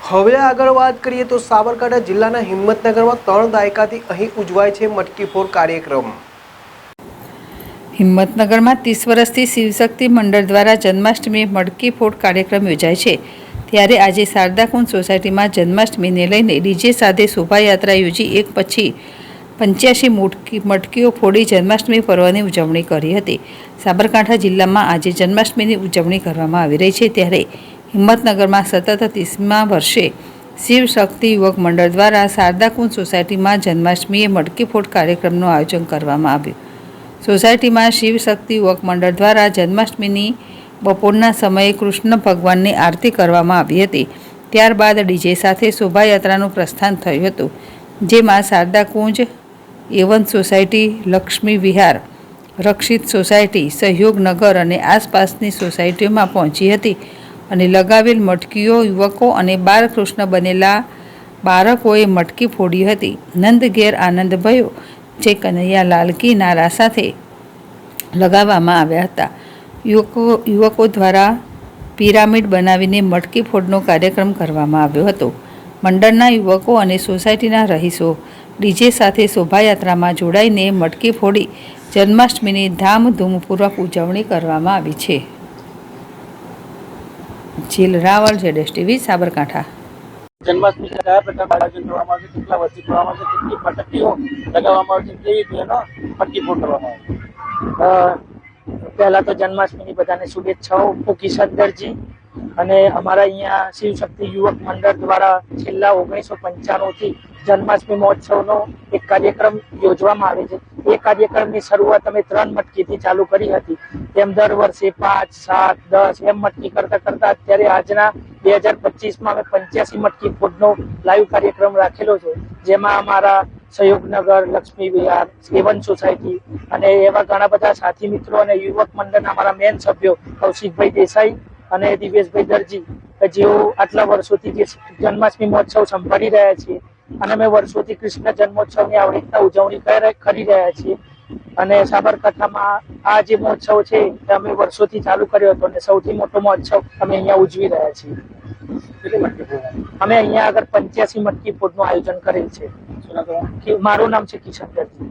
હવે આગળ વાત કરીએ તો સાબરકાંઠા જિલ્લાના હિંમતનગરમાં 3 દાયકાથી અહીં ઉજવાય છે મટકી ફોડ કાર્યક્રમ। હિંમતનગરમાં 30 વર્ષથી શિવશક્તિ મંડળ દ્વારા જન્માષ્ટમી મટકી ફોડ કાર્યક્રમ યોજાય છે। ત્યારે આજે શારદાકુંજ સોસાયટીમાં જન્માષ્ટમીને લઈને ડીજે સાથે શોભાયાત્રા યોજી એક પછી 85 મટકીઓ ફોડી જન્માષ્ટમી પર્વની ઉજવણી કરી હતી। સાબરકાંઠા જિલ્લામાં આજે જન્માષ્ટમીની ઉજવણી કરવામાં આવી રહી છે। ત્યારે હિંમતનગરમાં સતત 30મા વર્ષે શિવશક્તિ યુવક મંડળ દ્વારા શારદાકુંજ સોસાયટીમાં જન્માષ્ટમીએ મટકી ફોડ કાર્યક્રમનું આયોજન કરવામાં આવ્યું। સોસાયટીમાં શિવશક્તિ યુવક મંડળ દ્વારા જન્માષ્ટમીની બપોરના સમયે કૃષ્ણ ભગવાનની આરતી કરવામાં આવી હતી। ત્યારબાદ ડીજે સાથે શોભાયાત્રાનું પ્રસ્થાન થયું હતું, જેમાં શારદાકુંજ, એવન સોસાયટી, લક્ષ્મી વિહાર, રક્ષિત સોસાયટી, સહયોગનગર અને આસપાસની સોસાયટીઓમાં પહોંચી હતી અને લગાવેલ મટકીઓ યુવકો અને બાળકૃષ્ણ બનેલા બાળકોએ મટકી ફોડી હતી। નંદ ઘેર આનંદ ભયો જે કનૈયા લાલ કી નારા સાથે લગાવવામાં આવ્યા હતા। યુવકો દ્વારા પિરામિડ બનાવીને મટકી ફોડનો કાર્યક્રમ કરવામાં આવ્યો હતો। મંડળના યુવકો અને સોસાયટીના રહીશો ડીજે સાથે શોભાયાત્રામાં જોડાઈને મટકી ફોડી જન્માષ્ટમીની ધામધૂમપૂર્વક ઉજવણી કરવામાં આવી છે। જીલ રાવલ, ZSTV, સાબરકાંઠા। જન્માષ્ટમી કયા પ્રકારના આયોજન કરવામાં આવે છે, કેટલા વર્ષથી કરવામાં આવે છે, કેટલી પટકીઓ લગાવવામાં આવે છે, કેવી રીતે એનો મટકી ફોડ કરવામાં આવે છે? પહેલા તો જન્માષ્ટમીની બધાને શુભેચ્છાઓ। હું કિશન દરજી અને અમારા અહીંયા શિવશક્તિ યુવક મંડળ દ્વારા છેલ્લા 1995 થી જન્માષ્ટમી મહોત્સવનો એક કાર્યક્રમ યોજવામાં આવે છે। એ કાર્યક્રમની શરૂઆત અમે 3 મટકીથી ચાલુ કરી હતી। તેમ દર વર્ષે 5, 7, 10 એમ મટકી કરતા કરતા અત્યારે આજના 2025માં અમે 85 મટકી ફોડનો લાઈવ કાર્યક્રમ રાખેલો છે, જેમાં અમારા સહયોગનગર, લક્ષ્મી વિહાર, એવન સોસાયટી અને એવા ઘણા બધા સાથી મિત્રો અને યુવક મંડળના અમારા મેન સભ્યો કૌશિકભાઈ દેસાઈ અને દિવેશભાઈ દરજી, જેઓ આટલા વર્ષોથી જે જન્માષ્ટમી મહોત્સવ સંભાળી રહ્યા છીએ અને અમે વર્ષોથી કૃષ્ણ જન્મોત્સવની આવી રીતના ઉજવણી કરી રહ્યા છીએ। અને સાબરકાંઠામાં આ જે મહોત્સવ છે એ અમે વર્ષોથી ચાલુ કર્યો હતો અને સૌથી મોટો મહોત્સવ અમે અહીંયા ઉજવી રહ્યા છીએ। અમે અહીંયા આગળ 85 મટકી ફોડનું આયોજન કરેલ છે। મારું નામ છે કિશન દરજી।